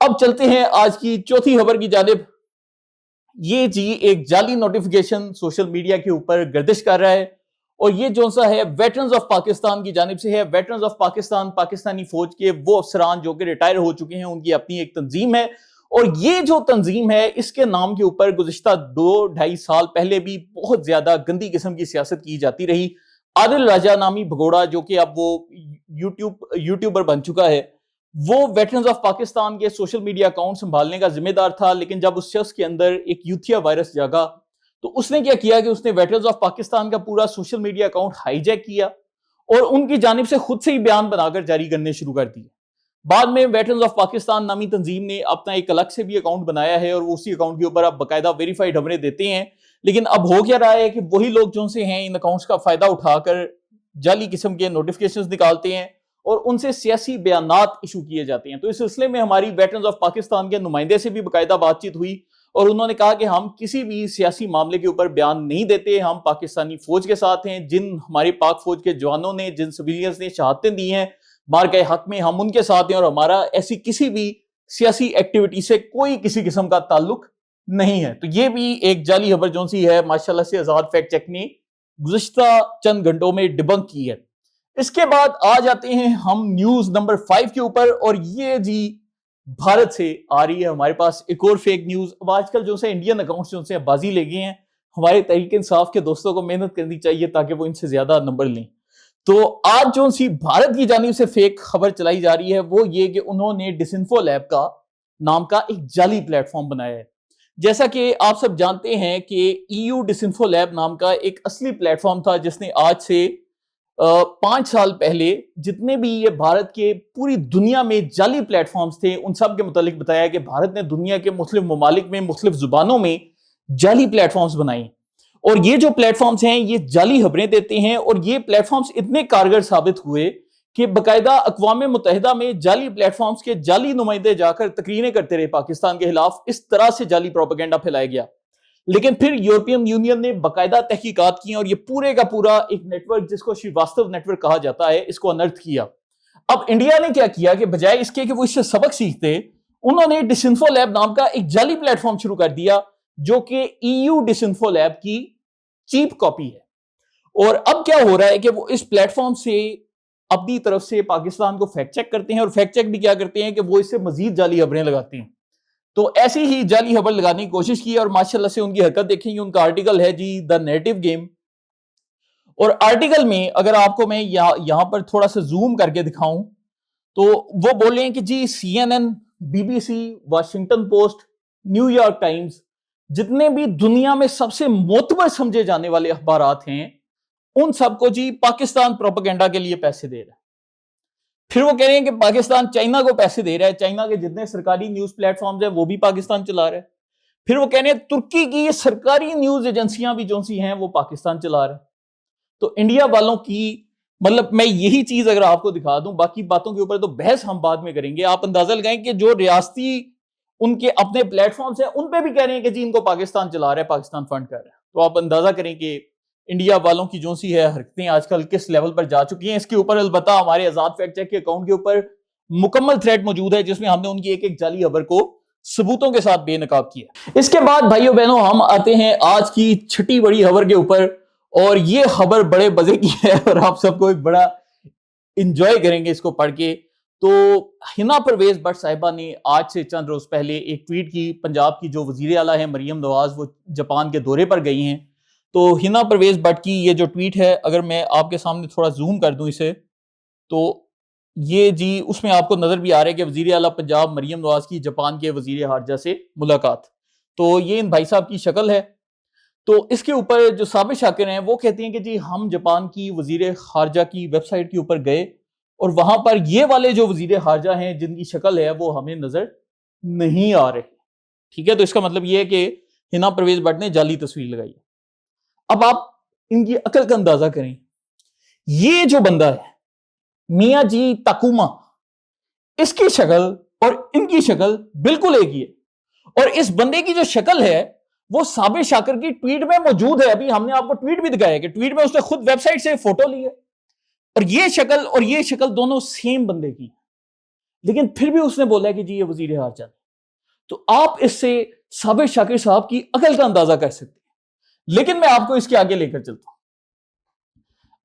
اب چلتے ہیں آج کی چوتھی خبر کی جانب. یہ جی ایک جعلی نوٹیفیکیشن سوشل میڈیا کے اوپر گردش کر رہا ہے اور یہ جو سا ہے ویٹرنز آف پاکستان کی جانب سے ہے. ویٹرنز آف پاکستان پاکستانی فوج کے وہ افسران جو کہ ریٹائر ہو چکے ہیں ان کی اپنی ایک تنظیم ہے اور یہ جو تنظیم ہے اس کے نام کے اوپر گزشتہ 2-2.5 سال پہلے بھی بہت زیادہ گندی قسم کی سیاست کی جاتی رہی. عادل راجہ نامی بھگوڑا جو کہ اب وہ یوٹیوبر بن چکا ہے وہ ویٹرنز آف پاکستان کے سوشل میڈیا اکاؤنٹ سنبھالنے کا ذمہ دار تھا. لیکن جب اس شخص کے اندر ایک یوتھیا وائرس جاگا تو اس نے کیا کہ اس نے ویٹرنز آف پاکستان کا پورا social media account high Jack کیا اور ان کی جانب سے خود سے ہی بیان بنا کر جاری کرنے شروع کر دیے. بعد میں ویٹرنز آف پاکستان نامی تنظیم نے اپنا ایک الگ سے بھی اکاؤنٹ بنایا ہے اور اسی اکاؤنٹ کے اوپر اب باقاعدہ ویریفائڈ خبریں دیتے ہیں. لیکن اب ہو کیا رہا ہے کہ وہی لوگ جو سے ہیں ان اکاؤنٹس کا فائدہ اٹھا کر جعلی قسم کے نوٹیفیکیشنز نکالتے ہیں اور ان سے سیاسی بیانات ایشو کیے جاتے ہیں. تو اس سلسلے میں ہماری ویٹرنز آف پاکستان کے نمائندے سے بھی باقاعدہ بات چیت ہوئی اور انہوں نے کہا کہ ہم کسی بھی سیاسی معاملے کے اوپر بیان نہیں دیتے. ہم پاکستانی فوج کے ساتھ ہیں. جن ہمارے پاک فوج کے جوانوں نے جن سویلینز نے شہادتیں دی ہیں مارکہ حق میں ہم ان کے ساتھ ہیں اور ہمارا ایسی کسی بھی سیاسی ایکٹیویٹی سے کوئی کسی قسم کا تعلق نہیں ہے. تو یہ بھی ایک جعلی خبر جو سی ہے ماشاءاللہ سے آزاد فیکٹ چیک نے گزشتہ چند گھنٹوں میں ڈبنک کی ہے. اس کے بعد آ جاتے ہیں ہم نیوز نمبر 5 کے اوپر اور یہ جی بھارت سے آ رہی ہے ہمارے پاس ایک اور فیک نیوز. اب آج کل جو سے انڈین اکاؤنٹس جو سے بازی لے گئے ہیں. ہمارے تحریک انصاف کے دوستوں کو محنت کرنی چاہیے تاکہ وہ ان سے زیادہ نمبر لیں. تو آج جو سی بھارت کی جانب سے فیک خبر چلائی جا رہی ہے وہ یہ کہ انہوں نے ڈسنفو لیب کا نام کا ایک جعلی پلیٹ فارم بنایا ہے. جیسا کہ آپ سب جانتے ہیں کہ ای یو ڈسنفو لیب نام کا ایک اصلی پلیٹ فارم تھا جس نے آج سے 5 سال پہلے جتنے بھی یہ بھارت کے پوری دنیا میں جعلی پلیٹ فارمز تھے ان سب کے متعلق بتایا کہ بھارت نے دنیا کے مختلف ممالک میں مختلف زبانوں میں جعلی پلیٹ فارمز بنائی اور یہ جو پلیٹ فارمز ہیں یہ جعلی خبریں دیتے ہیں اور یہ پلیٹ فارمز اتنے کارگر ثابت ہوئے کہ باقاعدہ اقوام متحدہ میں جعلی پلیٹ فارمز کے جعلی نمائندے جا کر تقریریں کرتے رہے پاکستان کے خلاف. اس طرح سے جعلی پروپیگنڈا پھیلایا گیا. لیکن پھر یورپین یونین نے باقاعدہ تحقیقات کی اور یہ پورے کا پورا ایک نیٹ ورک جس کو شریواستو نیٹ ورک کہا جاتا ہے اس کو انرتھ کیا. اب انڈیا نے کیا کہ بجائے اس کے کہ وہ اس سے سبق سیکھتے انہوں نے ڈسنفو لیب نام کا ایک جعلی پلیٹ فارم شروع کر دیا جو کہ ای یو ڈسنفو لیب کی چیپ کاپی ہے. اور اب کیا ہو رہا ہے کہ وہ اس پلیٹ فارم سے اپنی طرف سے پاکستان کو فیکٹ چیک کرتے ہیں اور فیکٹ چیک بھی کیا کرتے ہیں کہ وہ اس سے مزید جعلی خبریں لگاتے ہیں. تو ایسی ہی جعلی خبر لگانے کی کوشش کی اور ماشاءاللہ سے ان کی حرکت دیکھیں گے. ان کا آرٹیکل ہے جی دا نیریٹو گیم اور آرٹیکل میں اگر آپ کو میں یہاں پر تھوڑا سا زوم کر کے دکھاؤں تو وہ بول رہے ہیں کہ جی C N N B B C Washington Post New York Times جتنے بھی دنیا میں سب سے معتبر سمجھے جانے والے اخبارات ہیں ان سب کو جی پاکستان پروپیگنڈا کے لیے پیسے دے رہا ہے. پھر وہ کہہ رہے ہیں کہ پاکستان چائنا کو پیسے دے رہا ہے. چائنا کے جتنے سرکاری نیوز پلیٹ فارمز ہیں وہ بھی پاکستان چلا رہا ہے. پھر وہ کہہ رہے ہیں ترکی کی سرکاری نیوز ایجنسیاں بھی جو سی ہیں وہ پاکستان چلا رہا ہے. تو انڈیا والوں کی مطلب میں یہی چیز اگر آپ کو دکھا دوں باقی باتوں کے اوپر تو بحث ہم بعد میں کریں گے. آپ اندازہ لگائیں کہ جو ریاستی ان کے اپنے پلیٹ فارمز ہیں ان پہ بھی کہہ رہے ہیں کہ جی ان کو پاکستان چلا رہا ہے پاکستان فنڈ کر رہا ہے. تو آپ اندازہ کریں کہ انڈیا والوں کی جو سی ہے حرکتیں آج کل کس لیول پر جا چکی ہیں. اس کے اوپر البتہ ہمارے آزاد فیکٹ چیک کے اکاؤنٹ کے اوپر مکمل تھریڈ موجود ہے جس میں ہم نے ان کی ایک ایک جعلی خبر کو ثبوتوں کے ساتھ بے نقاب کیا. اس کے بعد بھائیو بہنوں ہم آتے ہیں آج کی چھٹی بڑی خبر کے اوپر اور یہ خبر بڑے مزے کی ہے اور آپ سب کو ایک بڑا انجوائے کریں گے اس کو پڑھ کے. تو ہنا پرویز بٹ صاحبہ نے آج سے چند روز پہلے ایک ٹویٹ کی. پنجاب کی جو وزیر اعلیٰ ہیں مریم نواز وہ جاپان کے دورے پر گئی ہیں. تو ہنا پرویز بٹ کی یہ جو ٹویٹ ہے اگر میں آپ کے سامنے تھوڑا زوم کر دوں اسے تو یہ جی اس میں آپ کو نظر بھی آ رہا ہے کہ وزیر اعلیٰ پنجاب مریم نواز کی جاپان کے وزیر خارجہ سے ملاقات. تو یہ ان بھائی صاحب کی شکل ہے. تو اس کے اوپر جو سابق شاکر ہیں وہ کہتے ہیں کہ جی ہم جاپان کی وزیر خارجہ کی ویب سائٹ کے اوپر گئے اور وہاں پر یہ والے جو وزیر خارجہ ہیں جن کی شکل ہے وہ ہمیں نظر نہیں آ رہے. ٹھیک ہے. تو اس کا مطلب یہ ہے کہ ہنا پرویز بٹ نے جعلی تصویر لگائی ہے. اب آپ ان کی عقل کا اندازہ کریں. یہ جو بندہ ہے میاں جی تاکوما اس کی شکل اور ان کی شکل بالکل ایک ہی ہے اور اس بندے کی جو شکل ہے وہ سابق شاکر کی ٹویٹ میں موجود ہے. ابھی ہم نے آپ کو ٹویٹ بھی دکھایا کہ ٹویٹ میں اس نے خود ویب سائٹ سے فوٹو لی ہے اور یہ شکل دونوں سیم بندے کی. لیکن پھر بھی اس نے بولا کہ جی یہ وزیر خارجہ ہے. تو آپ اس سے سابق شاکر صاحب کی عقل کا اندازہ کر سکتے ہیں. لیکن میں آپ کو اس کے آگے لے کر چلتا ہوں.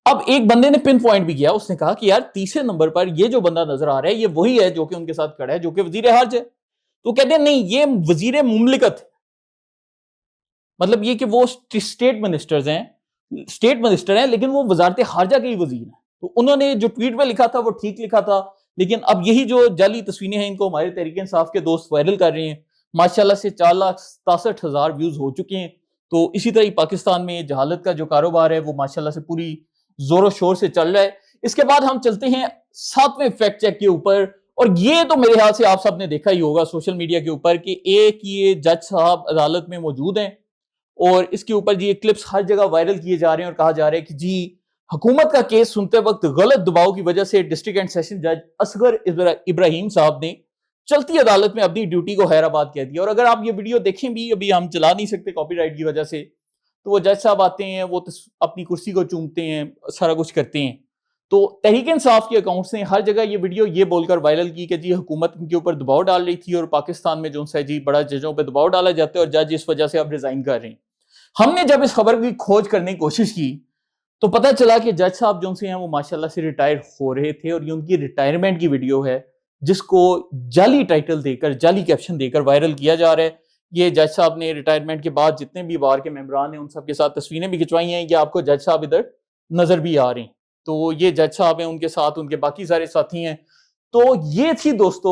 اب ایک بندے نے پن پوائنٹ بھی کیا, اس نے کہا کہ یار تیسرے نمبر پر یہ جو بندہ نظر آ رہا ہے یہ وہی ہے جو کہ ان کے ساتھ کھڑا ہے جو کہ وزیر خارجہ ہے. تو کہتے ہیں نہیں یہ وزیر مملکت ہے, مطلب یہ کہ وہ اسٹیٹ منسٹر ہیں لیکن وہ وزارت خارجہ کے ہی وزیر ہیں. تو انہوں نے جو ٹویٹ میں لکھا تھا وہ ٹھیک لکھا تھا, لیکن اب یہی جو جعلی تصویریں ہیں ان کو ہمارے تحریک انصاف کے دوست وائرل کر رہے ہیں. ماشاءاللہ سے 4,67,000 ویوز ہو چکے ہیں. تو اسی طرح پاکستان میں جہالت کا جو کاروبار ہے وہ ماشاءاللہ سے پوری زور و شور سے چل رہا ہے. اس کے بعد ہم چلتے ہیں 7ویں فیکٹ چیک کے اوپر, اور یہ تو میرے خیال سے آپ سب نے دیکھا ہی ہوگا سوشل میڈیا کے اوپر کہ ایک یہ جج صاحب عدالت میں موجود ہیں اور اس کے اوپر جی کلپس ہر جگہ وائرل کیے جا رہے ہیں اور کہا جا رہا ہے کہ جی حکومت کا کیس سنتے وقت غلط دباؤ کی وجہ سے ڈسٹرکٹ اینڈ سیشن جج اصغر ابراہیم صاحب نے چلتی عدالت میں اپنی ڈیوٹی کو حیرآباد کہہ دیا. اور اگر آپ یہ ویڈیو دیکھیں بھی, ابھی ہم چلا نہیں سکتے کاپی رائٹ کی وجہ سے, تو وہ جج صاحب آتے ہیں, وہ اپنی کرسی کو چومتے ہیں, سارا کچھ کرتے ہیں. تو تحریک انصاف کے اکاؤنٹس نے ہر جگہ یہ ویڈیو یہ بول کر وائرل کی کہ جی حکومت ان کے اوپر دباؤ ڈال رہی تھی اور پاکستان میں جو ہے جی بڑا ججوں پہ دباؤ ڈالا جاتا ہے اور جج اس وجہ سے اب ریزائن کر رہے ہیں. ہم نے جب اس خبر کی کھوج کرنے کی کوشش کی تو پتہ چلا کہ جج صاحب جو سے ہیں وہ ماشاءاللہ سے ریٹائر ہو رہے تھے, اور یہ ان کی ریٹائرمنٹ کی ویڈیو ہے جس کو جعلی ٹائٹل دے کر جعلی کیپشن دے کر وائرل کیا جا رہا ہے. یہ جج صاحب نے ریٹائرمنٹ کے بعد جتنے بھی بار کے ممبران ہیں ان سب کے ساتھ تصویریں بھی کھنچوائی ہیں. یہ آپ کو جج صاحب ادھر نظر بھی آ رہے ہیں. تو یہ جج صاحب ہیں, ان کے ساتھ ان کے باقی سارے ساتھی ہیں. تو یہ تھی دوستو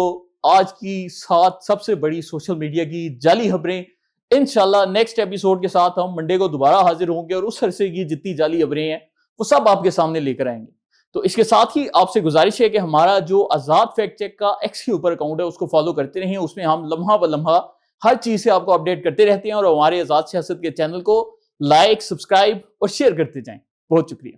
آج کی 7 سب سے بڑی سوشل میڈیا کی جعلی خبریں. انشاءاللہ نیکسٹ ایپیسوڈ کے ساتھ ہم منڈے کو دوبارہ حاضر ہوں گے اور اس عرصے کی جتنی جعلی خبریں ہیں وہ سب آپ کے سامنے لے کر آئیں گے. تو اس کے ساتھ ہی آپ سے گزارش ہے کہ ہمارا جو آزاد فیکٹ چیک کا ایکس کے اوپر اکاؤنٹ ہے اس کو فالو کرتے رہیں. اس میں ہم لمحہ ب لمحہ ہر چیز سے آپ کو اپڈیٹ کرتے رہتے ہیں, اور ہمارے آزاد سیاست کے چینل کو لائک, سبسکرائب اور شیئر کرتے جائیں. بہت شکریہ.